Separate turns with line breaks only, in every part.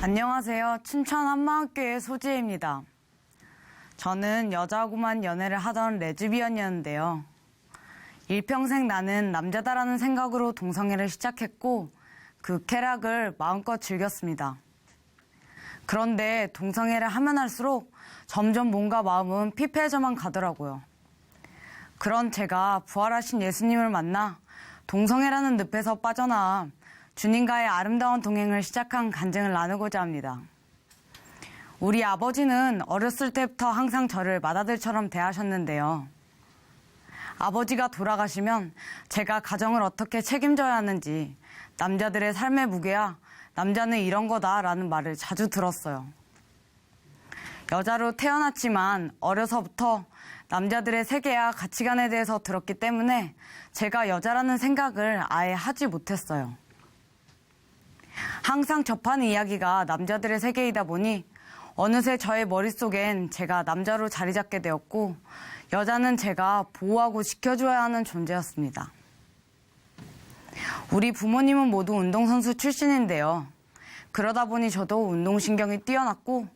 안녕하세요. 춘천 한마학교의 소지혜입니다. 저는 여자하고만 연애를 하던 레즈비언이었는데요. 일평생 나는 남자다라는 생각으로 동성애를 시작했고 그 쾌락을 마음껏 즐겼습니다. 그런데 동성애를 하면 할수록 점점 뭔가 마음은 피폐해져만 가더라고요. 그런 제가 부활하신 예수님을 만나 동성애라는 늪에서 빠져나와 주님과의 아름다운 동행을 시작한 간증을 나누고자 합니다. 우리 아버지는 어렸을 때부터 항상 저를 맏아들처럼 대하셨는데요. 아버지가 돌아가시면 제가 가정을 어떻게 책임져야 하는지, 남자들의 삶의 무게야 남자는 이런 거다라는 말을 자주 들었어요. 여자로 태어났지만 어려서부터 남자들의 세계야 가치관에 대해서 들었기 때문에 제가 여자라는 생각을 아예 하지 못했어요. 항상 접하는 이야기가 남자들의 세계이다 보니 어느새 저의 머릿속엔 제가 남자로 자리 잡게 되었고 여자는 제가 보호하고 지켜줘야 하는 존재였습니다. 우리 부모님은 모두 운동선수 출신인데요. 그러다 보니 저도 운동신경이 뛰어났고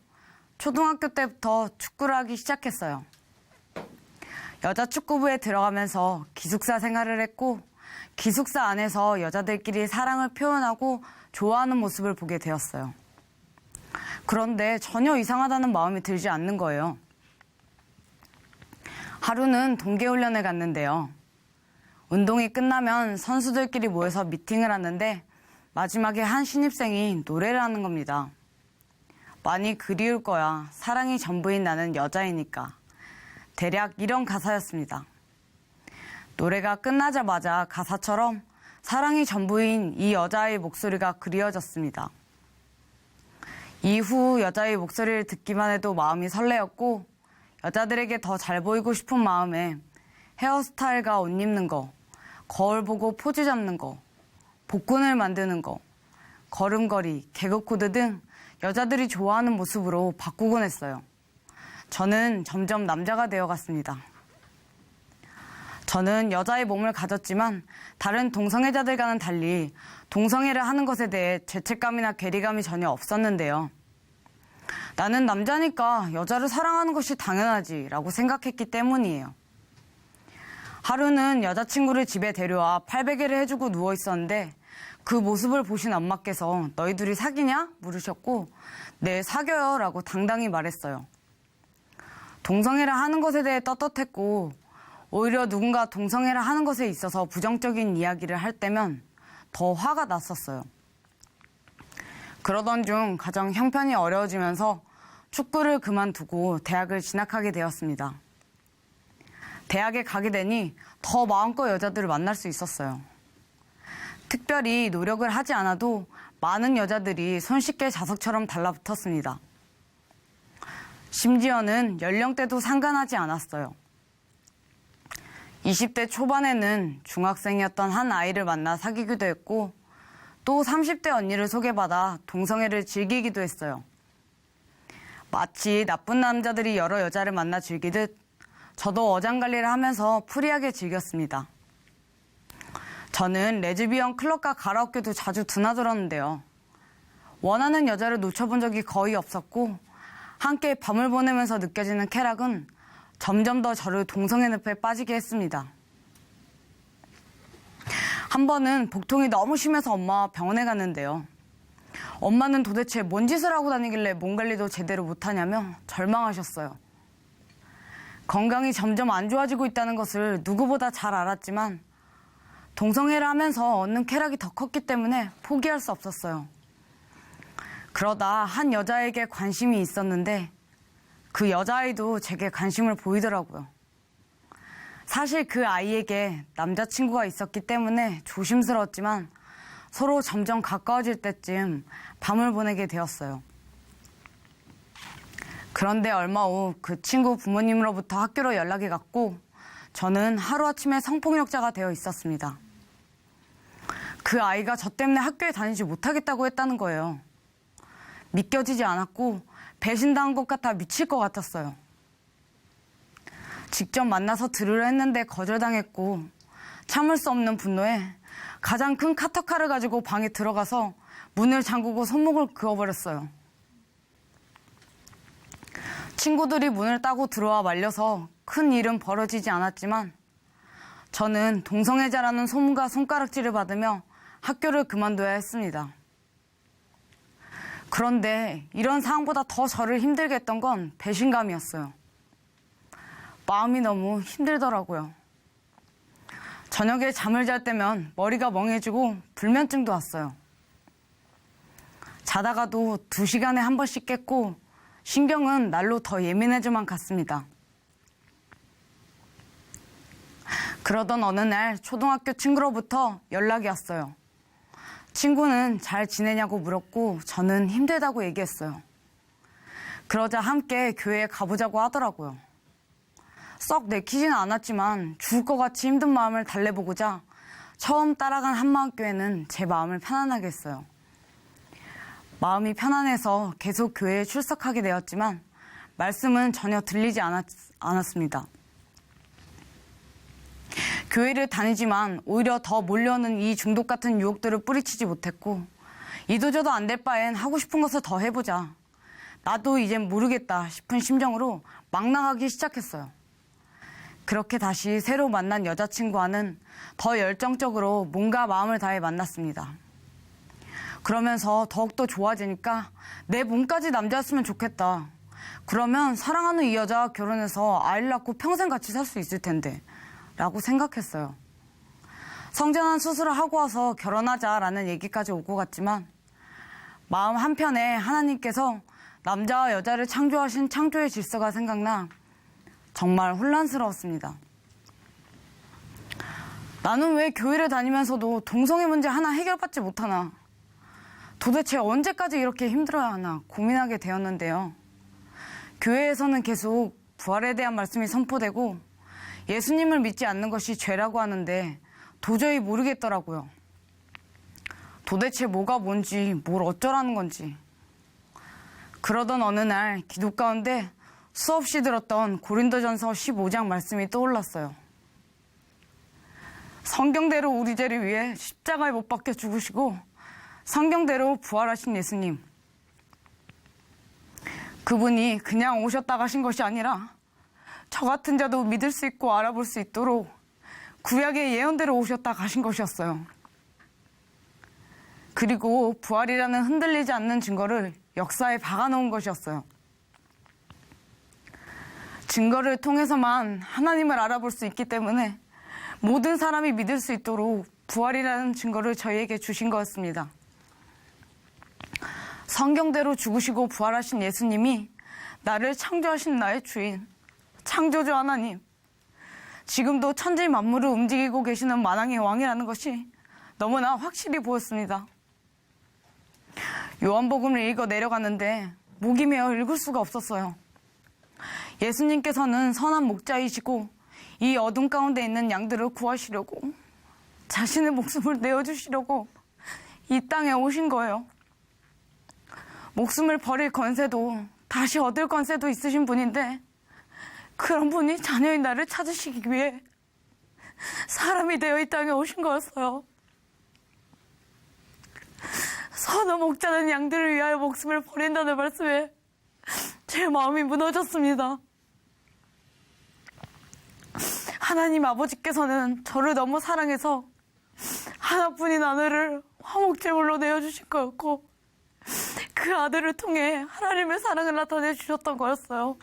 초등학교 때부터 축구를 하기 시작했어요. 여자 축구부에 들어가면서 기숙사 생활을 했고 기숙사 안에서 여자들끼리 사랑을 표현하고 좋아하는 모습을 보게 되었어요. 그런데 전혀 이상하다는 마음이 들지 않는 거예요. 하루는 동계훈련을 갔는데요. 운동이 끝나면 선수들끼리 모여서 미팅을 하는데 마지막에 한 신입생이 노래를 하는 겁니다. 많이 그리울 거야. 사랑이 전부인 나는 여자이니까. 대략 이런 가사였습니다. 노래가 끝나자마자 가사처럼 사랑이 전부인 이 여자의 목소리가 그리워졌습니다. 이후 여자의 목소리를 듣기만 해도 마음이 설레었고 여자들에게 더 잘 보이고 싶은 마음에 헤어스타일과 옷 입는 거, 거울 보고 포즈 잡는 거, 복근을 만드는 거, 걸음걸이, 개그코드 등 여자들이 좋아하는 모습으로 바꾸곤 했어요. 저는 점점 남자가 되어갔습니다. 저는 여자의 몸을 가졌지만 다른 동성애자들과는 달리 동성애를 하는 것에 대해 죄책감이나 괴리감이 전혀 없었는데요. 나는 남자니까 여자를 사랑하는 것이 당연하지 라고 생각했기 때문이에요. 하루는 여자친구를 집에 데려와 팔베개를 해주고 누워있었는데 그 모습을 보신 엄마께서 너희 둘이 사귀냐? 물으셨고 네, 사겨요 라고 당당히 말했어요. 동성애를 하는 것에 대해 떳떳했고 오히려 누군가 동성애를 하는 것에 있어서 부정적인 이야기를 할 때면 더 화가 났었어요. 그러던 중 가정 형편이 어려워지면서 축구를 그만두고 대학을 진학하게 되었습니다. 대학에 가게 되니 더 마음껏 여자들을 만날 수 있었어요. 특별히 노력을 하지 않아도 많은 여자들이 손쉽게 자석처럼 달라붙었습니다. 심지어는 연령대도 상관하지 않았어요. 20대 초반에는 중학생이었던 한 아이를 만나 사귀기도 했고 또 30대 언니를 소개받아 동성애를 즐기기도 했어요. 마치 나쁜 남자들이 여러 여자를 만나 즐기듯 저도 어장관리를 하면서 프리하게 즐겼습니다. 저는 레즈비언 클럽과 가라오케도 자주 드나들었는데요. 원하는 여자를 놓쳐본 적이 거의 없었고 함께 밤을 보내면서 느껴지는 쾌락은 점점 더 저를 동성애 늪에 빠지게 했습니다. 한 번은 복통이 너무 심해서 엄마와 병원에 갔는데요. 엄마는 도대체 뭔 짓을 하고 다니길래 몸 관리도 제대로 못하냐며 절망하셨어요. 건강이 점점 안 좋아지고 있다는 것을 누구보다 잘 알았지만 동성애를 하면서 얻는 쾌락이 더 컸기 때문에 포기할 수 없었어요. 그러다 한 여자에게 관심이 있었는데 그 여자아이도 제게 관심을 보이더라고요. 사실 그 아이에게 남자친구가 있었기 때문에 조심스러웠지만 서로 점점 가까워질 때쯤 밤을 보내게 되었어요. 그런데 얼마 후 그 친구 부모님으로부터 학교로 연락이 갔고 저는 하루아침에 성폭력자가 되어 있었습니다. 그 아이가 저 때문에 학교에 다니지 못하겠다고 했다는 거예요. 믿겨지지 않았고 배신당한 것 같아 미칠 것 같았어요. 직접 만나서 들으려 했는데 거절당했고 참을 수 없는 분노에 가장 큰 카터카를 가지고 방에 들어가서 문을 잠그고 손목을 그어버렸어요. 친구들이 문을 따고 들어와 말려서 큰 일은 벌어지지 않았지만 저는 동성애자라는 소문과 손가락질을 받으며 학교를 그만둬야 했습니다. 그런데 이런 상황보다 더 저를 힘들게 했던 건 배신감이었어요. 마음이 너무 힘들더라고요. 저녁에 잠을 잘 때면 머리가 멍해지고 불면증도 왔어요. 자다가도 2시간에 한 번씩 깼고 신경은 날로 더 예민해져만 갔습니다. 그러던 어느 날 초등학교 친구로부터 연락이 왔어요. 친구는 잘 지내냐고 물었고 저는 힘들다고 얘기했어요. 그러자 함께 교회에 가보자고 하더라고요. 썩 내키지는 않았지만 죽을 것 같이 힘든 마음을 달래보고자 처음 따라간 한마음교회는 제 마음을 편안하게 했어요. 마음이 편안해서 계속 교회에 출석하게 되었지만 말씀은 전혀 들리지 않았습니다. 교회를 다니지만 오히려 더 몰려오는 이 중독 같은 유혹들을 뿌리치지 못했고 이도저도 안 될 바엔 하고 싶은 것을 더 해보자. 나도 이젠 모르겠다 싶은 심정으로 막 나가기 시작했어요. 그렇게 다시 새로 만난 여자친구와는 더 열정적으로 몸과 마음을 다해 만났습니다. 그러면서 더욱더 좋아지니까 내 몸까지 남자였으면 좋겠다. 그러면 사랑하는 이 여자와 결혼해서 아이를 낳고 평생 같이 살 수 있을 텐데 라고 생각했어요. 성전환 수술을 하고 와서 결혼하자라는 얘기까지 오고 갔지만 마음 한편에 하나님께서 남자와 여자를 창조하신 창조의 질서가 생각나 정말 혼란스러웠습니다. 나는 왜 교회를 다니면서도 동성애 문제 하나 해결받지 못하나? 도대체 언제까지 이렇게 힘들어야 하나 고민하게 되었는데요. 교회에서는 계속 부활에 대한 말씀이 선포되고 예수님을 믿지 않는 것이 죄라고 하는데 도저히 모르겠더라고요. 도대체 뭐가 뭔지 뭘 어쩌라는 건지. 그러던 어느 날 기도 가운데 수없이 들었던 고린도전서 15장 말씀이 떠올랐어요. 성경대로 우리 죄를 위해 십자가에 못 박혀 죽으시고 성경대로 부활하신 예수님. 그분이 그냥 오셨다 가신 것이 아니라 저 같은 자도 믿을 수 있고 알아볼 수 있도록 구약의 예언대로 오셨다 가신 것이었어요. 그리고 부활이라는 흔들리지 않는 증거를 역사에 박아놓은 것이었어요. 증거를 통해서만 하나님을 알아볼 수 있기 때문에 모든 사람이 믿을 수 있도록 부활이라는 증거를 저희에게 주신 거였습니다. 성경대로 죽으시고 부활하신 예수님이 나를 창조하신 나의 주인, 창조주 하나님, 지금도 천지 만물을 움직이고 계시는 만왕의 왕이라는 것이 너무나 확실히 보였습니다. 요한복음을 읽어 내려가는데 목이 메어 읽을 수가 없었어요. 예수님께서는 선한 목자이시고 이 어둠 가운데 있는 양들을 구하시려고 자신의 목숨을 내어주시려고 이 땅에 오신 거예요. 목숨을 버릴 권세도 다시 얻을 권세도 있으신 분인데 그런 분이 자녀인 나를 찾으시기 위해 사람이 되어 이 땅에 오신 거였어요. 선한 목자는 양들을 위하여 목숨을 버린다는 말씀에 제 마음이 무너졌습니다. 하나님 아버지께서는 저를 너무 사랑해서 하나뿐인 아들을 화목제물로 내어주신 거였고 그 아들을 통해 하나님의 사랑을 나타내 주셨던 거였어요.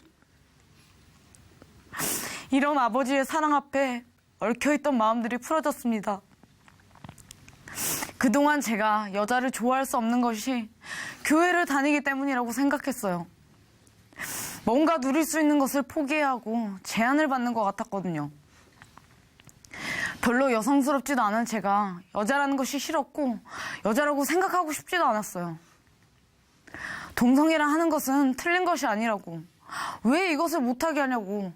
이런 아버지의 사랑 앞에 얽혀있던 마음들이 풀어졌습니다. 그동안 제가 여자를 좋아할 수 없는 것이 교회를 다니기 때문이라고 생각했어요. 뭔가 누릴 수 있는 것을 포기해야 하고 제한을 받는 것 같았거든요. 별로 여성스럽지도 않은 제가 여자라는 것이 싫었고 여자라고 생각하고 싶지도 않았어요. 동성애라 하는 것은 틀린 것이 아니라고, 왜 이것을 못하게 하냐고,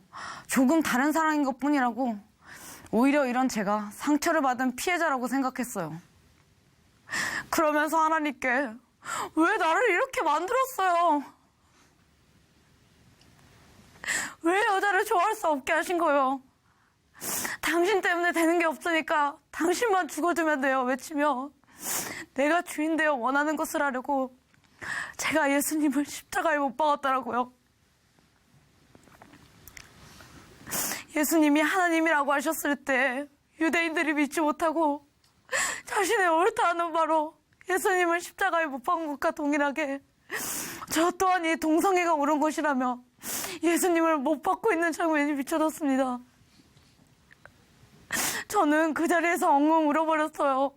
조금 다른 사랑인 것뿐이라고, 오히려 이런 제가 상처를 받은 피해자라고 생각했어요. 그러면서 하나님께 왜 나를 이렇게 만들었어요? 왜 여자를 좋아할 수 없게 하신 거예요? 당신 때문에 되는 게 없으니까 당신만 죽어주면 돼요 외치며 내가 주인 되어 원하는 것을 하려고 제가 예수님을 십자가에 못 박았더라고요. 예수님이 하나님이라고 하셨을 때 유대인들이 믿지 못하고 자신의 옳다는 바로 예수님을 십자가에 못 박은 것과 동일하게 저 또한 이 동성애가 옳은 것이라며 예수님을 못 박고 있는 장면이 비춰졌습니다. 저는 그 자리에서 엉엉 울어버렸어요.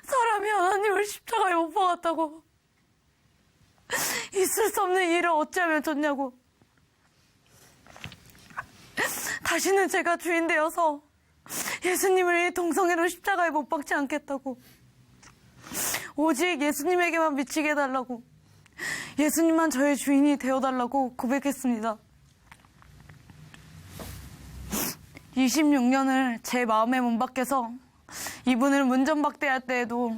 사람이 하나님을 십자가에 못 박았다고 있을 수 없는 일을 어찌하면 좋냐고. 다시는 제가 주인 되어서 예수님을 이 동성애로 십자가에 못 박지 않겠다고, 오직 예수님에게만 미치게 해달라고, 예수님만 저의 주인이 되어달라고 고백했습니다. 26년을 제 마음의 문 밖에서 이분을 문전박대할 때에도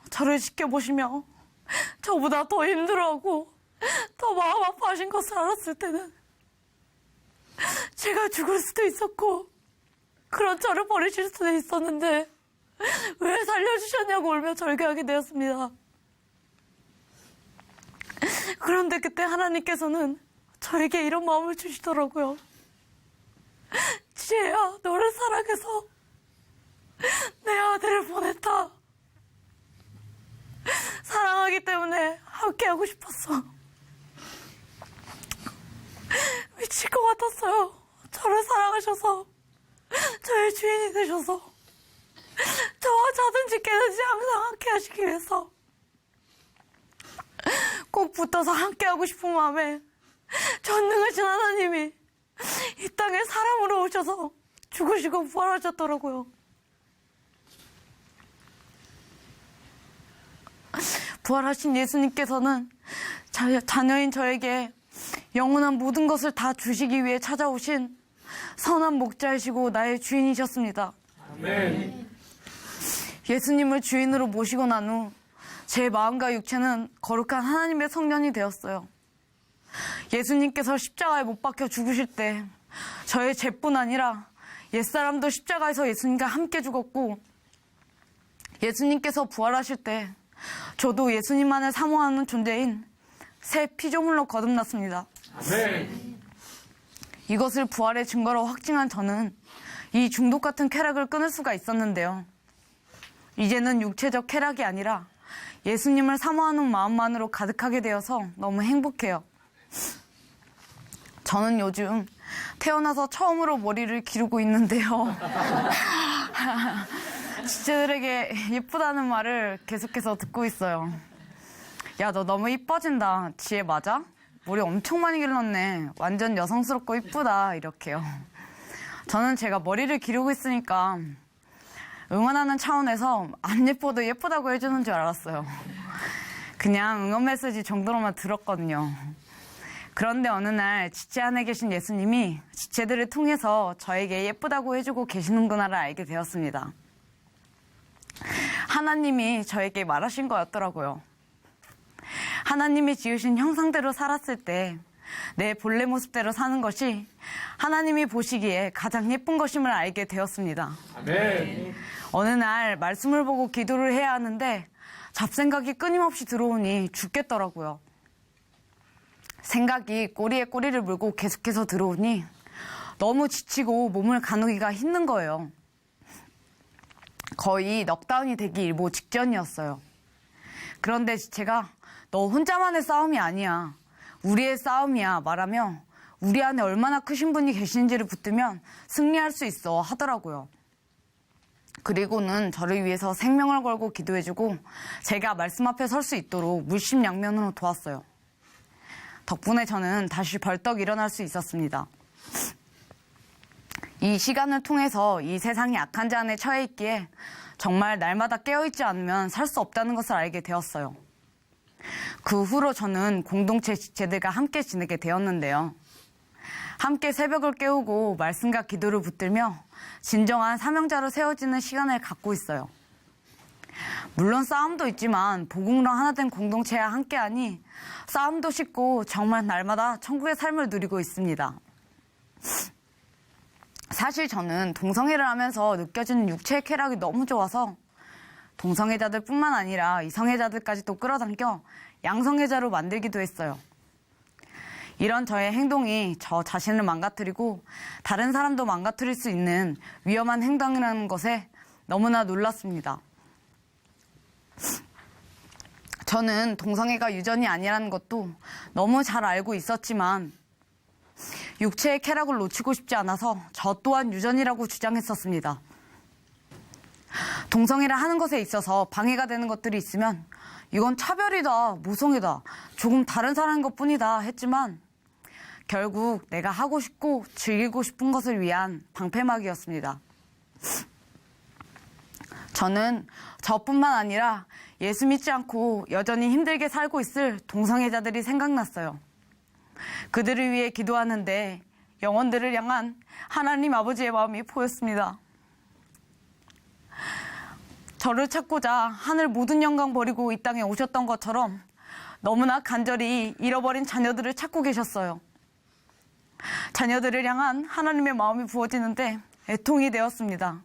저를 지켜보시며 저보다 더 힘들어하고 더 마음 아파하신 것을 알았을 때는 제가 죽을 수도 있었고 그런 저를 버리실 수도 있었는데 왜 살려주셨냐고 울며 절규하게 되었습니다. 그런데 그때 하나님께서는 저에게 이런 마음을 주시더라고요. 지혜야, 너를 사랑해서 내 아들을 보냈다. 사랑하기 때문에 함께하고 싶었어. 미칠 것 같았어요. 저를 사랑하셔서 저의 주인이 되셔서 저와 자든지 깨든지 항상 함께 하시기 위해서 꼭 붙어서 함께하고 싶은 마음에 전능하신 하나님이 이 땅에 사람으로 오셔서 죽으시고 부활하셨더라고요. 부활하신 예수님께서는 자녀인 저에게 영원한 모든 것을 다 주시기 위해 찾아오신 선한 목자이시고 나의 주인이셨습니다. 아멘. 예수님을 주인으로 모시고 난 후 제 마음과 육체는 거룩한 하나님의 성전이 되었어요. 예수님께서 십자가에 못 박혀 죽으실 때 저의 죄뿐 아니라 옛사람도 십자가에서 예수님과 함께 죽었고, 예수님께서 부활하실 때 저도 예수님만을 사모하는 존재인 새 피조물로 거듭났습니다. 아멘. 이것을 부활의 증거로 확증한 저는 이 중독 같은 쾌락을 끊을 수가 있었는데요. 이제는 육체적 쾌락이 아니라 예수님을 사모하는 마음만으로 가득하게 되어서 너무 행복해요. 저는 요즘 태어나서 처음으로 머리를 기르고 있는데요. 지체들에게 예쁘다는 말을 계속해서 듣고 있어요. 야, 너 너무 이뻐진다. 지혜 맞아? 머리 엄청 많이 길렀네. 완전 여성스럽고 이쁘다. 이렇게요. 저는 제가 머리를 기르고 있으니까 응원하는 차원에서 안 예뻐도 예쁘다고 해주는 줄 알았어요. 그냥 응원 메시지 정도로만 들었거든요. 그런데 어느 날 지체 안에 계신 예수님이 지체들을 통해서 저에게 예쁘다고 해주고 계시는구나를 알게 되었습니다. 하나님이 저에게 말하신 거였더라고요. 하나님이 지으신 형상대로 살았을 때 내 본래 모습대로 사는 것이 하나님이 보시기에 가장 예쁜 것임을 알게 되었습니다. 아멘. 어느 날 말씀을 보고 기도를 해야 하는데 잡생각이 끊임없이 들어오니 죽겠더라고요. 생각이 꼬리에 꼬리를 물고 계속해서 들어오니 너무 지치고 몸을 가누기가 힘든 거예요. 거의 넉다운이 되기 일보 직전이었어요. 그런데 제가 너 혼자만의 싸움이 아니야. 우리의 싸움이야 말하며 우리 안에 얼마나 크신 분이 계신지를 붙들면 승리할 수 있어 하더라고요. 그리고는 저를 위해서 생명을 걸고 기도해주고 제가 말씀 앞에 설 수 있도록 물심양면으로 도왔어요. 덕분에 저는 다시 벌떡 일어날 수 있었습니다. 이 시간을 통해서 이 세상이 악한 자 안에 처해 있기에 정말 날마다 깨어있지 않으면 살 수 없다는 것을 알게 되었어요. 그 후로 저는 공동체 지체들과 함께 지내게 되었는데요. 함께 새벽을 깨우고 말씀과 기도를 붙들며 진정한 사명자로 세워지는 시간을 갖고 있어요. 물론 싸움도 있지만 복음으로 하나 된 공동체와 함께하니 싸움도 쉽고 정말 날마다 천국의 삶을 누리고 있습니다. 사실 저는 동성애를 하면서 느껴지는 육체의 쾌락이 너무 좋아서 동성애자들뿐만 아니라 이성애자들까지도 끌어당겨 양성애자로 만들기도 했어요. 이런 저의 행동이 저 자신을 망가뜨리고 다른 사람도 망가뜨릴 수 있는 위험한 행동이라는 것에 너무나 놀랐습니다. 저는 동성애가 유전이 아니라는 것도 너무 잘 알고 있었지만 육체의 쾌락을 놓치고 싶지 않아서 저 또한 유전이라고 주장했었습니다. 동성애를 하는 것에 있어서 방해가 되는 것들이 있으면 이건 차별이다, 모성애다, 조금 다른 사람인 것뿐이다 했지만 결국 내가 하고 싶고 즐기고 싶은 것을 위한 방패막이었습니다. 저는 저뿐만 아니라 예수 믿지 않고 여전히 힘들게 살고 있을 동성애자들이 생각났어요. 그들을 위해 기도하는데 영혼들을 향한 하나님 아버지의 마음이 보였습니다. 저를 찾고자 하늘 모든 영광 버리고 이 땅에 오셨던 것처럼 너무나 간절히 잃어버린 자녀들을 찾고 계셨어요. 자녀들을 향한 하나님의 마음이 부어지는데 애통이 되었습니다.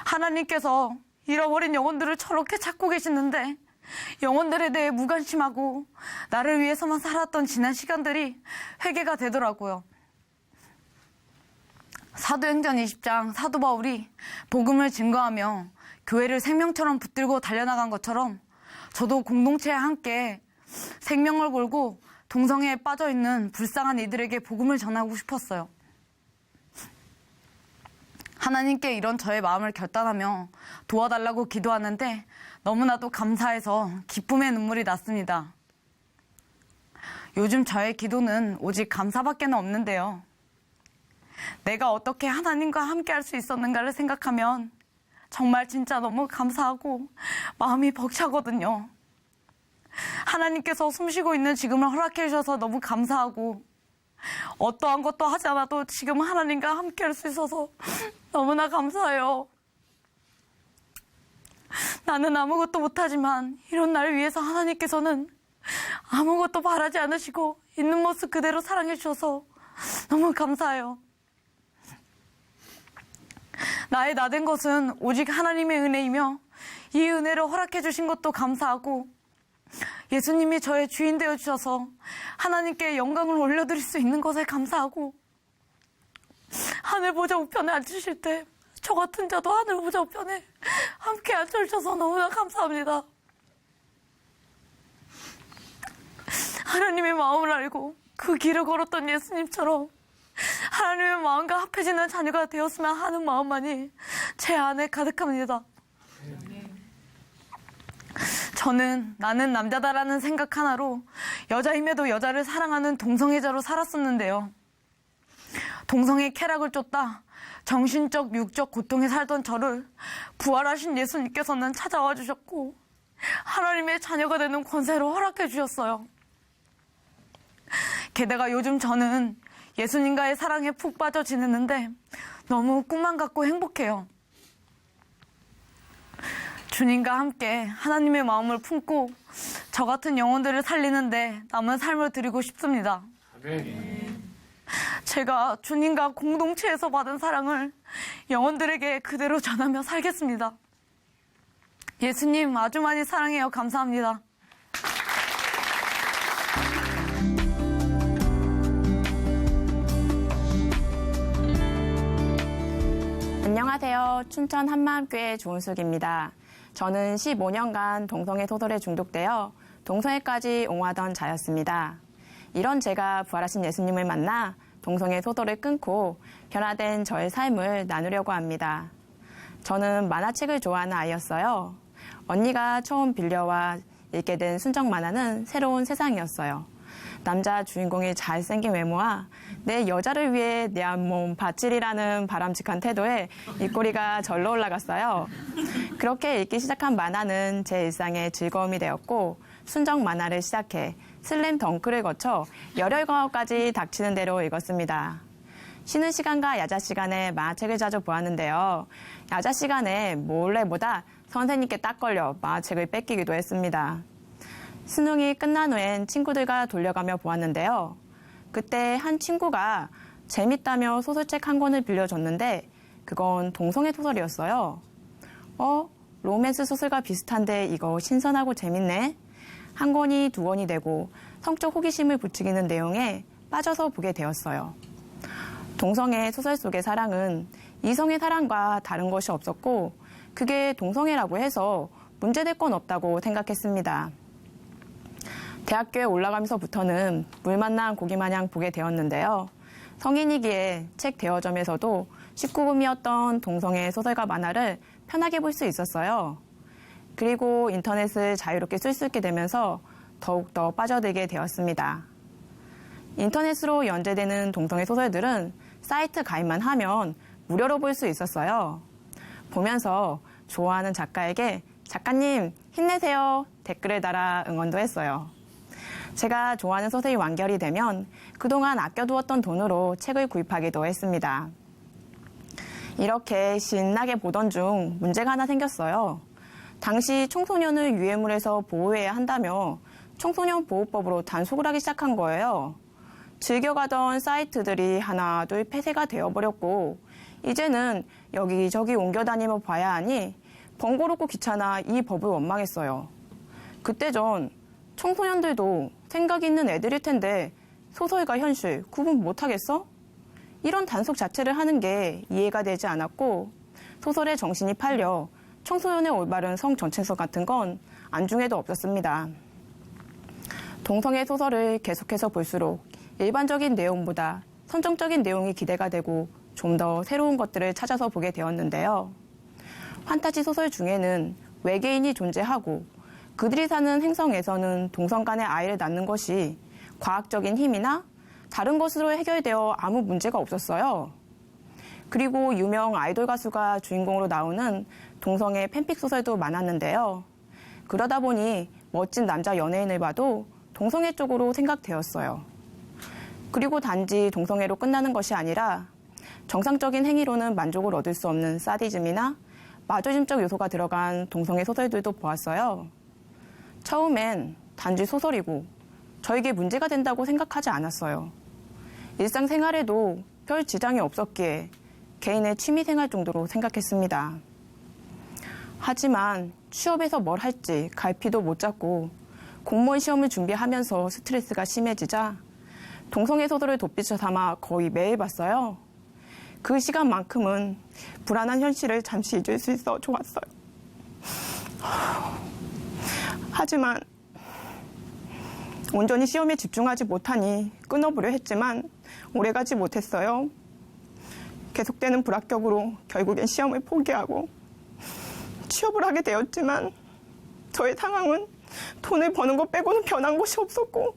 하나님께서 잃어버린 영혼들을 저렇게 찾고 계시는데 영혼들에 대해 무관심하고 나를 위해서만 살았던 지난 시간들이 회개가 되더라고요. 사도행전 20장 사도 바울이 복음을 증거하며 교회를 생명처럼 붙들고 달려나간 것처럼 저도 공동체와 함께 생명을 걸고 동성애에 빠져있는 불쌍한 이들에게 복음을 전하고 싶었어요. 하나님께 이런 저의 마음을 결단하며 도와달라고 기도하는데 너무나도 감사해서 기쁨의 눈물이 났습니다. 요즘 저의 기도는 오직 감사밖에 없는데요. 내가 어떻게 하나님과 함께 할 수 있었는가를 생각하면 정말 진짜 너무 감사하고 마음이 벅차거든요. 하나님께서 숨쉬고 있는 지금을 허락해 주셔서 너무 감사하고 어떠한 것도 하지 않아도 지금 하나님과 함께 할 수 있어서 너무나 감사해요. 나는 아무것도 못하지만 이런 나를 위해서 하나님께서는 아무것도 바라지 않으시고 있는 모습 그대로 사랑해 주셔서 너무 감사해요. 나의 나된 것은 오직 하나님의 은혜이며 이 은혜를 허락해 주신 것도 감사하고 예수님이 저의 주인 되어 주셔서 하나님께 영광을 올려드릴 수 있는 것에 감사하고 하늘 보좌 우편에 앉으실 때 저 같은 자도 하늘 보좌 우편에 함께 앉아주셔서 너무나 감사합니다. 하나님의 마음을 알고 그 길을 걸었던 예수님처럼 하나님의 마음과 합해지는 자녀가 되었으면 하는 마음만이 제 안에 가득합니다. 저는 나는 남자다라는 생각 하나로 여자임에도 여자를 사랑하는 동성애자로 살았었는데요. 동성애 쾌락을 쫓다 정신적, 육적 고통에 살던 저를 부활하신 예수님께서는 찾아와 주셨고 하나님의 자녀가 되는 권세로 허락해 주셨어요. 게다가 요즘 저는 예수님과의 사랑에 푹 빠져 지내는데 너무 꿈만 같고 행복해요. 주님과 함께 하나님의 마음을 품고 저 같은 영혼들을 살리는데 남은 삶을 드리고 싶습니다. 아멘. 제가 주님과 공동체에서 받은 사랑을 영혼들에게 그대로 전하며 살겠습니다. 예수님 아주 많이 사랑해요. 감사합니다.
안녕하세요. 춘천 한마음교회 조은숙입니다. 저는 15년간 동성애 소설에 중독되어 동성애까지 옹호하던 자였습니다. 이런 제가 부활하신 예수님을 만나 동성애 소설을 끊고 변화된 저의 삶을 나누려고 합니다. 저는 만화책을 좋아하는 아이였어요. 언니가 처음 빌려와 읽게 된 순정 만화는 새로운 세상이었어요. 남자 주인공의 잘생긴 외모와 내 여자를 위해 내 한 몸 바칠이라는 바람직한 태도에 입꼬리가 절로 올라갔어요. 그렇게 읽기 시작한 만화는 제 일상의 즐거움이 되었고 순정 만화를 시작해 슬램 덩크를 거쳐 열혈광업까지 닥치는 대로 읽었습니다. 쉬는 시간과 야자 시간에 만화책을 자주 보았는데요. 야자 시간에 몰래보다 선생님께 딱 걸려 만화책을 뺏기기도 했습니다. 수능이 끝난 후엔 친구들과 돌려가며 보았는데요. 그때 한 친구가 재밌다며 소설책 한 권을 빌려줬는데 그건 동성애 소설이었어요. 로맨스 소설과 비슷한데 이거 신선하고 재밌네. 한 권이 두 권이 되고 성적 호기심을 부추기는 내용에 빠져서 보게 되었어요. 동성애 소설 속의 사랑은 이성의 사랑과 다른 것이 없었고 그게 동성애라고 해서 문제될 건 없다고 생각했습니다. 대학교에 올라가면서부터는 물 만난 고기 마냥 보게 되었는데요. 성인이기에 책 대여점에서도 19금이었던 동성애 소설과 만화를 편하게 볼 수 있었어요. 그리고 인터넷을 자유롭게 쓸 수 있게 되면서 더욱더 빠져들게 되었습니다. 인터넷으로 연재되는 동성애 소설들은 사이트 가입만 하면 무료로 볼 수 있었어요. 보면서 좋아하는 작가에게 작가님 힘내세요 댓글을 달아 응원도 했어요. 제가 좋아하는 소설이 완결이 되면 그동안 아껴두었던 돈으로 책을 구입하기도 했습니다. 이렇게 신나게 보던 중 문제가 하나 생겼어요. 당시 청소년을 유해물에서 보호해야 한다며 청소년 보호법으로 단속을 하기 시작한 거예요. 즐겨가던 사이트들이 하나 둘 폐쇄가 되어버렸고 이제는 여기저기 옮겨다니며 봐야 하니 번거롭고 귀찮아 이 법을 원망했어요. 그때 전 청소년들도 생각이 있는 애들일 텐데 소설과 현실 구분 못하겠어? 이런 단속 자체를 하는 게 이해가 되지 않았고 소설에 정신이 팔려 청소년의 올바른 성 정체성 같은 건 안중에도 없었습니다. 동성애 소설을 계속해서 볼수록 일반적인 내용보다 선정적인 내용이 기대가 되고 좀 더 새로운 것들을 찾아서 보게 되었는데요. 판타지 소설 중에는 외계인이 존재하고 그들이 사는 행성에서는 동성 간의 아이를 낳는 것이 과학적인 힘이나 다른 것으로 해결되어 아무 문제가 없었어요. 그리고 유명 아이돌 가수가 주인공으로 나오는 동성애 팬픽 소설도 많았는데요. 그러다 보니 멋진 남자 연예인을 봐도 동성애 쪽으로 생각되었어요. 그리고 단지 동성애로 끝나는 것이 아니라 정상적인 행위로는 만족을 얻을 수 없는 사디즘이나 마조즘적 요소가 들어간 동성애 소설들도 보았어요. 처음엔 단지 소설이고 저에게 문제가 된다고 생각하지 않았어요. 일상생활에도 별 지장이 없었기에 개인의 취미생활 정도로 생각했습니다. 하지만 취업에서 뭘 할지 갈피도 못 잡고 공무원 시험을 준비하면서 스트레스가 심해지자 동성애 소설을 돋빛을 삼아 거의 매일 봤어요. 그 시간만큼은 불안한 현실을 잠시 잊을 수 있어 좋았어요. 하지만 온전히 시험에 집중하지 못하니 끊어보려 했지만 오래가지 못했어요. 계속되는 불합격으로 결국엔 시험을 포기하고 취업을 하게 되었지만 저의 상황은 돈을 버는 것 빼고는 변한 것이 없었고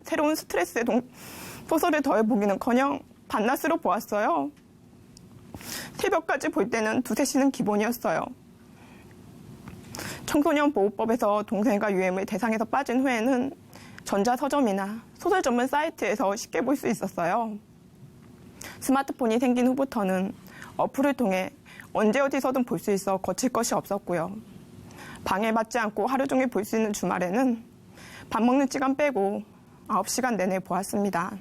새로운 스트레스에 소설을 더해보기는커녕 반나스로 보았어요. 새벽까지 볼 때는 2-3시는 기본이었어요. 청소년 보호법에서 동성애가 유해물 대상에서 빠진 후에는 전자서점이나 소설 전문 사이트에서 쉽게 볼 수 있었어요. 스마트폰이 생긴 후부터는 어플을 통해 언제 어디서든 볼 수 있어 거칠 것이 없었고요. 방해받지 않고 하루 종일 볼 수 있는 주말에는 밥 먹는 시간 빼고 9시간 내내 보았습니다.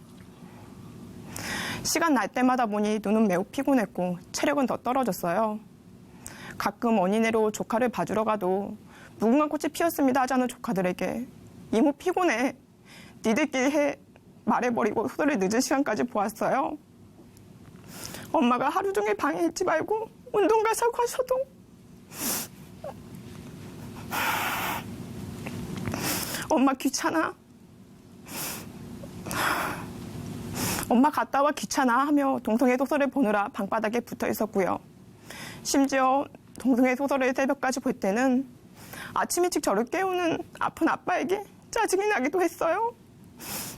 시간 날 때마다 보니 눈은 매우 피곤했고 체력은 더 떨어졌어요. 가끔 어린애로 조카를 봐주러 가도 무궁화 꽃이 피었습니다 하자는 조카들에게 이모 피곤해. 니들끼리 해. 말해버리고 소설을 늦은 시간까지 보았어요. 엄마가 하루 종일 방에 있지 말고 운동 가자고 하셔도 엄마 귀찮아. 엄마 갔다 와 귀찮아 하며 동성애 소설을 보느라 방바닥에 붙어 있었고요. 심지어 동성애 소설을 새벽까지 볼 때는 아침 일찍 저를 깨우는 아픈 아빠에게 짜증이 나기도 했어요.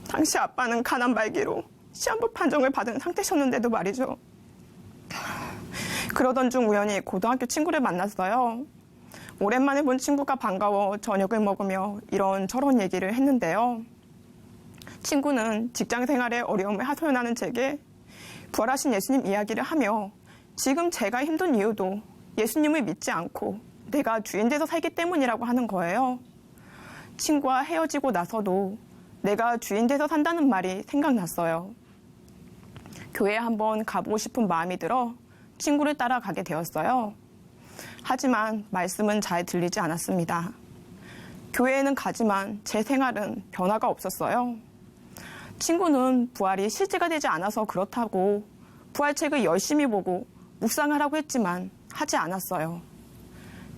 당시 아빠는 가난 말기로 시한부 판정을 받은 상태셨는데도 말이죠. 그러던 중 우연히 고등학교 친구를 만났어요. 오랜만에 본 친구가 반가워 저녁을 먹으며 이런저런 얘기를 했는데요. 친구는 직장 생활에 어려움을 하소연하는 제게 부활하신 예수님 이야기를 하며 지금 제가 힘든 이유도 예수님을 믿지 않고 내가 주인 돼서 살기 때문이라고 하는 거예요. 친구와 헤어지고 나서도 내가 주인 돼서 산다는 말이 생각났어요. 교회에 한번 가보고 싶은 마음이 들어 친구를 따라가게 되었어요. 하지만 말씀은 잘 들리지 않았습니다. 교회에는 가지만 제 생활은 변화가 없었어요. 친구는 부활이 실제가 되지 않아서 그렇다고 부활책을 열심히 보고 묵상하라고 했지만 하지 않았어요.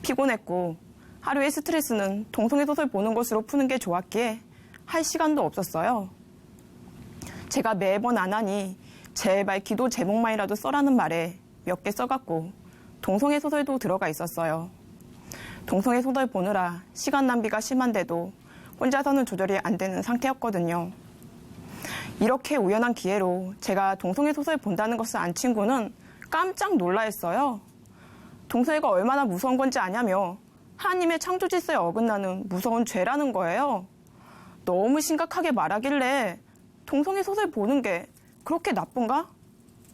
피곤했고 하루의 스트레스는 동성애 소설 보는 것으로 푸는 게 좋았기에 할 시간도 없었어요. 제가 매번 안 하니 제발 기도 제목만이라도 써라는 말에 몇 개 써갖고 동성애 소설도 들어가 있었어요. 동성애 소설 보느라 시간 낭비가 심한데도 혼자서는 조절이 안 되는 상태였거든요. 이렇게 우연한 기회로 제가 동성애 소설 본다는 것을 안 친구는 깜짝 놀라했어요. 동성애가 얼마나 무서운 건지 아냐며 하나님의 창조 질서에 어긋나는 무서운 죄라는 거예요. 너무 심각하게 말하길래 동성애 소설 보는 게 그렇게 나쁜가?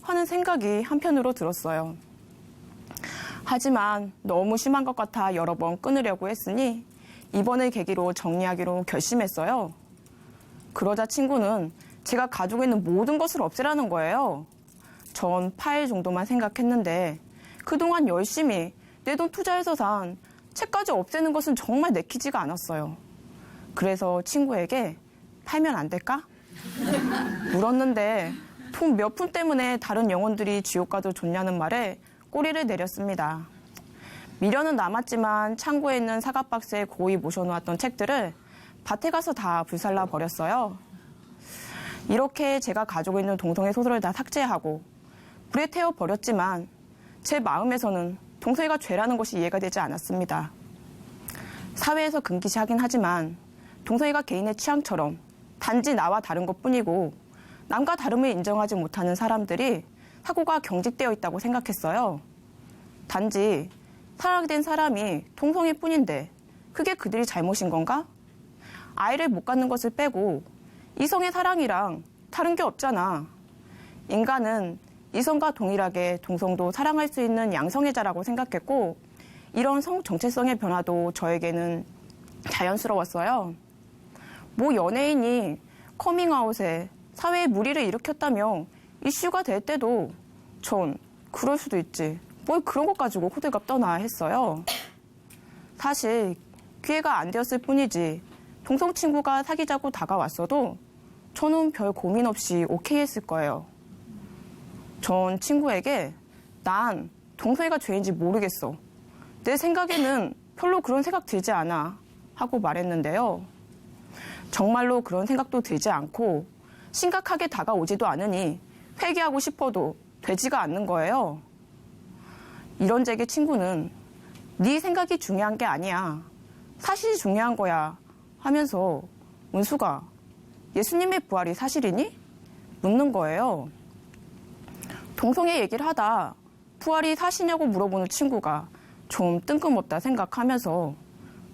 하는 생각이 한편으로 들었어요. 하지만 너무 심한 것 같아 여러 번 끊으려고 했으니 이번을 계기로 정리하기로 결심했어요. 그러자 친구는 제가 가지고 있는 모든 것을 없애라는 거예요. 전 파일 정도만 생각했는데 그동안 열심히 내 돈 투자해서 산 책까지 없애는 것은 정말 내키지가 않았어요. 그래서 친구에게 팔면 안 될까? 물었는데 돈 몇 푼 때문에 다른 영혼들이 지옥 가도 좋냐는 말에 꼬리를 내렸습니다. 미련은 남았지만 창고에 있는 사과박스에 고이 모셔놓았던 책들을 밭에 가서 다 불살라 버렸어요. 이렇게 제가 가지고 있는 동성애 소설을 다 삭제하고 불에 태워 버렸지만 제 마음에서는 동성애가 죄라는 것이 이해가 되지 않았습니다. 사회에서 금기시하긴 하지만 동성애가 개인의 취향처럼 단지 나와 다른 것뿐이고 남과 다름을 인정하지 못하는 사람들이 사고가 경직되어 있다고 생각했어요. 단지 사랑하게 된 사람이 동성일 뿐인데 그게 그들이 잘못인 건가? 아이를 못 갖는 것을 빼고 이성의 사랑이랑 다른 게 없잖아. 인간은 이성과 동일하게 동성도 사랑할 수 있는 양성애자라고 생각했고 이런 성 정체성의 변화도 저에게는 자연스러웠어요. 뭐 연예인이 커밍아웃에 사회에 무리를 일으켰다며 이슈가 될 때도 전 그럴 수도 있지. 뭘 그런 것 가지고 호들갑 떠나 했어요. 사실 기회가 안 되었을 뿐이지 동성 친구가 사귀자고 다가왔어도 저는 별 고민 없이 오케이 했을 거예요. 전 친구에게 난 동성애가 죄인지 모르겠어. 내 생각에는 별로 그런 생각 들지 않아 하고 말했는데요. 정말로 그런 생각도 들지 않고 심각하게 다가오지도 않으니 회개하고 싶어도 되지가 않는 거예요. 이런 제게 친구는 네 생각이 중요한 게 아니야. 사실이 중요한 거야 하면서 은수가 예수님의 부활이 사실이니? 묻는 거예요. 동성애 얘기를 하다 부활이 사실이냐고 물어보는 친구가 좀 뜬금없다 생각하면서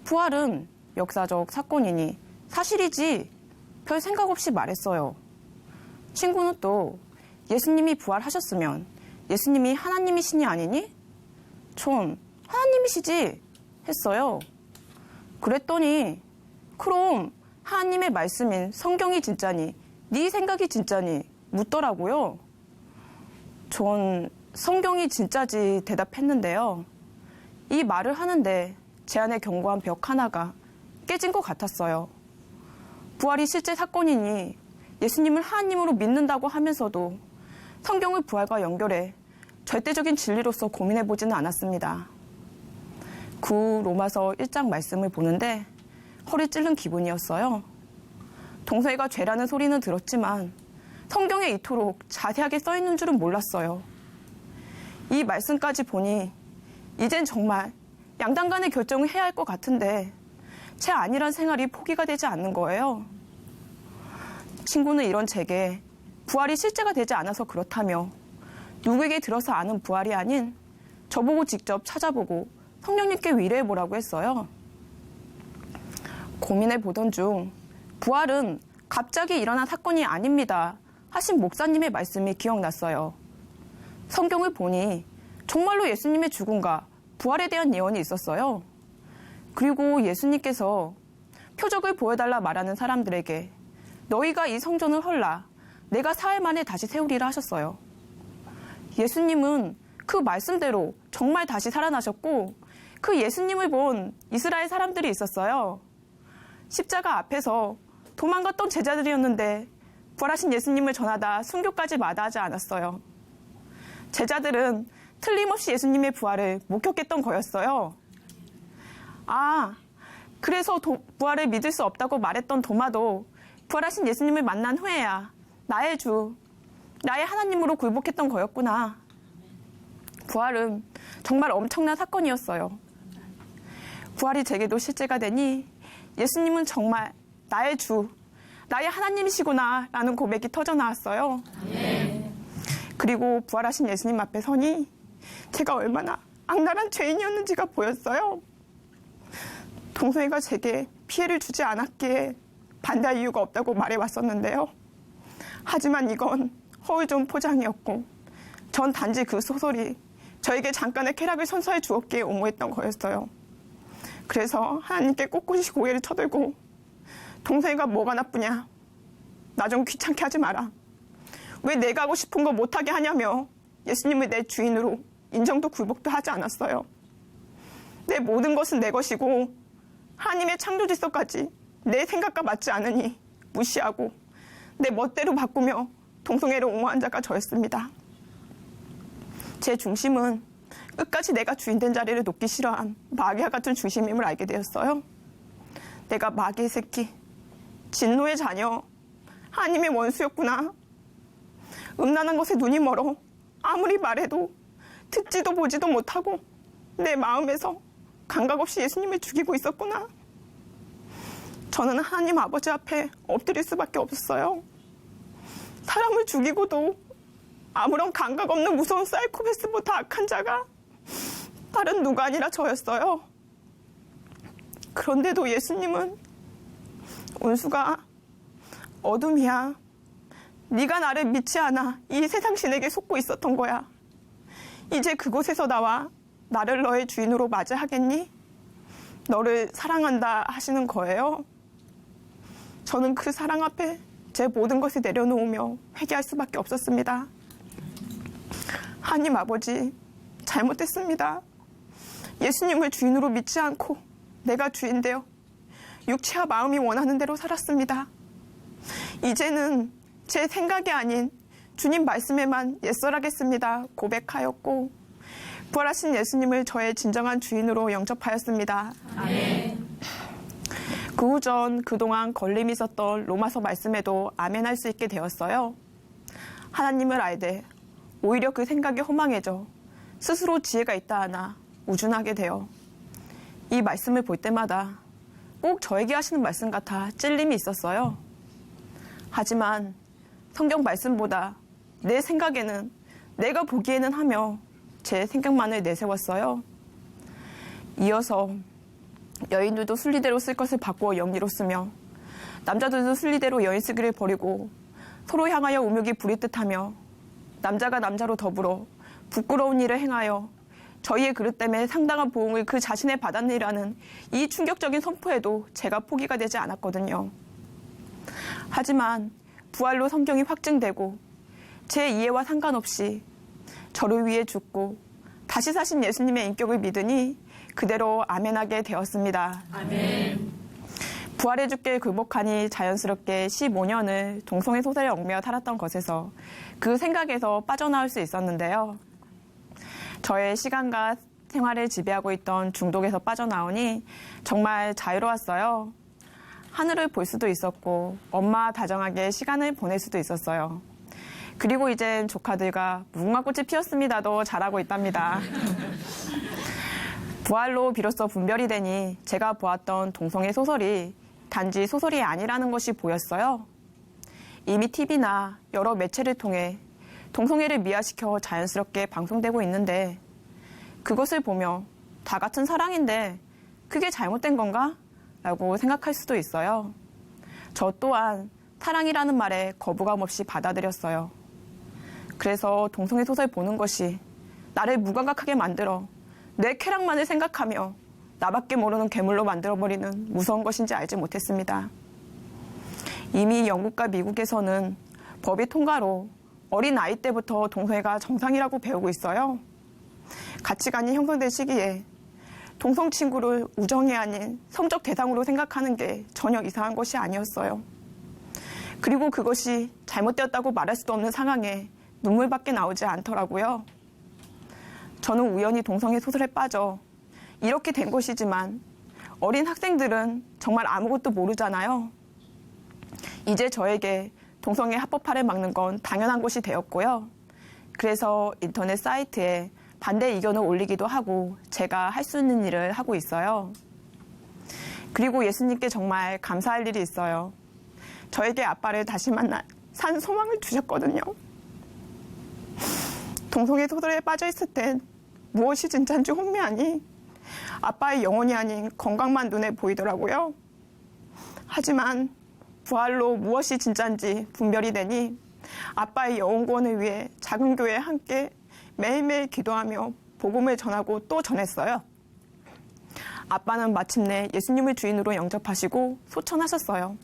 부활은 역사적 사건이니 사실이지 별 생각 없이 말했어요. 친구는 또 예수님이 부활하셨으면 예수님이 하나님이시니 아니니? 전 하나님이시지 했어요. 그랬더니 그럼 하나님의 말씀인 성경이 진짜니 네 생각이 진짜니 묻더라고요. 전 성경이 진짜지 대답했는데요. 이 말을 하는데 제 안에 견고한 벽 하나가 깨진 것 같았어요. 부활이 실제 사건이니 예수님을 하나님으로 믿는다고 하면서도 성경을 부활과 연결해 절대적인 진리로서 고민해보지는 않았습니다. 구 로마서 1장 말씀을 보는데 허리 찔른 기분이었어요. 동성애가 죄라는 소리는 들었지만 성경에 이토록 자세하게 써있는 줄은 몰랐어요. 이 말씀까지 보니 이젠 정말 양당 간의 결정을 해야 할 것 같은데 제 안일한 생활이 포기가 되지 않는 거예요. 친구는 이런 제게 부활이 실제가 되지 않아서 그렇다며 누구에게 들어서 아는 부활이 아닌 저보고 직접 찾아보고 성령님께 위로해보라고 했어요. 고민해보던 중 부활은 갑자기 일어난 사건이 아닙니다 하신 목사님의 말씀이 기억났어요. 성경을 보니 정말로 예수님의 죽음과 부활에 대한 예언이 있었어요. 그리고 예수님께서 표적을 보여달라 말하는 사람들에게 너희가 이 성전을 헐라 내가 4일 만에 다시 세우리라 하셨어요. 예수님은 그 말씀대로 정말 다시 살아나셨고 그 예수님을 본 이스라엘 사람들이 있었어요. 십자가 앞에서 도망갔던 제자들이었는데 부활하신 예수님을 전하다 순교까지 마다하지 않았어요. 제자들은 틀림없이 예수님의 부활을 목격했던 거였어요. 그래서 부활을 믿을 수 없다고 말했던 도마도 부활하신 예수님을 만난 후에야 나의 주, 나의 하나님으로 굴복했던 거였구나. 부활은 정말 엄청난 사건이었어요. 부활이 제게도 실제가 되니 예수님은 정말 나의 주, 나의 하나님이시구나 라는 고백이 터져나왔어요. 그리고 부활하신 예수님 앞에 서니 제가 얼마나 악랄한 죄인이었는지가 보였어요. 동성애가 제게 피해를 주지 않았기에 반대할 이유가 없다고 말해왔었는데요. 하지만 이건 허울 좋은 포장이었고 전 단지 그 소설이 저에게 잠깐의 쾌락을 선사해 주었기에 옹호했던 거였어요. 그래서 하나님께 꼿꼿이 고개를 쳐들고 동성애가 뭐가 나쁘냐? 나 좀 귀찮게 하지 마라. 왜 내가 하고 싶은 거 못하게 하냐며 예수님을 내 주인으로 인정도 굴복도 하지 않았어요. 내 모든 것은 내 것이고 하나님의 창조 질서까지 내 생각과 맞지 않으니 무시하고 내 멋대로 바꾸며 동성애를 옹호한 자가 저였습니다. 제 중심은 끝까지 내가 주인된 자리를 놓기 싫어한 마귀와 같은 중심임을 알게 되었어요. 내가 마귀의 새끼, 진노의 자녀, 하나님의 원수였구나. 음란한 것에 눈이 멀어 아무리 말해도 듣지도 보지도 못하고 내 마음에서 감각 없이 예수님을 죽이고 있었구나. 저는 하나님 아버지 앞에 엎드릴 수밖에 없었어요. 사람을 죽이고도 아무런 감각 없는 무서운 사이코패스보다 악한 자가 다른 누가 아니라 저였어요. 그런데도 예수님은 원수가 어둠이야. 네가 나를 믿지 않아. 이 세상 신에게 속고 있었던 거야. 이제 그곳에서 나와 나를 너의 주인으로 맞이하겠니? 너를 사랑한다 하시는 거예요. 저는 그 사랑 앞에 제 모든 것을 내려놓으며 회개할 수밖에 없었습니다. 하나님 아버지, 잘못했습니다. 예수님을 주인으로 믿지 않고 내가 주인 되어 육체와 마음이 원하는 대로 살았습니다. 이제는 제 생각이 아닌 주님 말씀에만 옛설하겠습니다 고백하였고 부활하신 예수님을 저의 진정한 주인으로 영접하였습니다. 아멘. 그 후 전 그동안 걸림이 있었던 로마서 말씀에도 아멘할 수 있게 되었어요. 하나님을 알되 오히려 그 생각이 허망해져 스스로 지혜가 있다 하나 우준하게 되어 이 말씀을 볼 때마다 꼭 저에게 하시는 말씀 같아 찔림이 있었어요. 하지만 성경 말씀보다 내 생각에는 내가 보기에는 하며 제 생각만을 내세웠어요. 이어서 여인들도 순리대로 쓸 것을 바꾸어 영리로 쓰며 남자들도 순리대로 여인 쓰기를 버리고 서로 향하여 우욕이 부릴 듯하며 남자가 남자로 더불어 부끄러운 일을 행하여 저희의 그릇 때문에 상당한 보응을 그 자신에 받았느라는 이 충격적인 선포에도 제가 포기가 되지 않았거든요. 하지만 부활로 성경이 확증되고 제 이해와 상관없이 저를 위해 죽고 다시 사신 예수님의 인격을 믿으니 그대로 아멘하게 되었습니다. 아멘. 부활의 주께 굴복하니 자연스럽게 15년을 동성애 소설에 얽매여 살았던 것에서 그 생각에서 빠져나올 수 있었는데요. 저의 시간과 생활을 지배하고 있던 중독에서 빠져나오니 정말 자유로웠어요. 하늘을 볼 수도 있었고 엄마와 다정하게 시간을 보낼 수도 있었어요. 그리고 이젠 조카들과 무궁화꽃이 피었습니다도 잘하고 있답니다. 부활로 비로소 분별이 되니 제가 보았던 동성애 소설이 단지 소설이 아니라는 것이 보였어요. 이미 TV나 여러 매체를 통해 동성애를 미화시켜 자연스럽게 방송되고 있는데 그것을 보며 다 같은 사랑인데 그게 잘못된 건가? 라고 생각할 수도 있어요. 저 또한 사랑이라는 말에 거부감 없이 받아들였어요. 그래서 동성애 소설 보는 것이 나를 무감각하게 만들어 내 쾌락만을 생각하며 나밖에 모르는 괴물로 만들어버리는 무서운 것인지 알지 못했습니다. 이미 영국과 미국에서는 법이 통과로 어린 아이 때부터 동성애가 정상이라고 배우고 있어요. 가치관이 형성된 시기에 동성 친구를 우정이 아닌 성적 대상으로 생각하는 게 전혀 이상한 것이 아니었어요. 그리고 그것이 잘못되었다고 말할 수도 없는 상황에 눈물밖에 나오지 않더라고요. 저는 우연히 동성애 소설에 빠져 이렇게 된 것이지만 어린 학생들은 정말 아무것도 모르잖아요. 이제 저에게 동성애 합법화를 막는 건 당연한 것이 되었고요. 그래서 인터넷 사이트에 반대 의견을 올리기도 하고 제가 할 수 있는 일을 하고 있어요. 그리고 예수님께 정말 감사할 일이 있어요. 저에게 아빠를 다시 만나 산 소망을 주셨거든요. 동성애 소설에 빠져있을 땐 무엇이 진짜인지 혼미하니 아빠의 영혼이 아닌 건강만 눈에 보이더라고요. 하지만 부활로 무엇이 진짜인지 분별이 되니 아빠의 영혼구원을 위해 작은 교회에 함께 매일매일 기도하며 복음을 전하고 또 전했어요. 아빠는 마침내 예수님을 주인으로 영접하시고 소천하셨어요.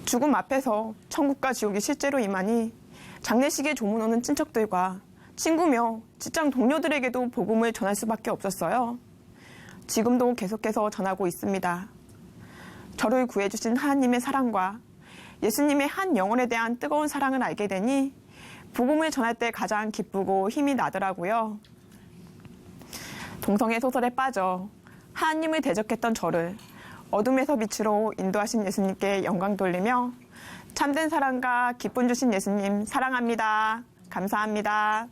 죽음 앞에서 천국과 지옥이 실제로 임하니 장례식에 조문 오는 친척들과 친구며 직장 동료들에게도 복음을 전할 수밖에 없었어요. 지금도 계속해서 전하고 있습니다. 저를 구해주신 하나님의 사랑과 예수님의 한 영혼에 대한 뜨거운 사랑을 알게 되니 복음을 전할 때 가장 기쁘고 힘이 나더라고요. 동성애 소설에 빠져 하나님을 대적했던 저를 어둠에서 빛으로 인도하신 예수님께 영광 돌리며 참된 사랑과 기쁨 주신 예수님 사랑합니다. 감사합니다.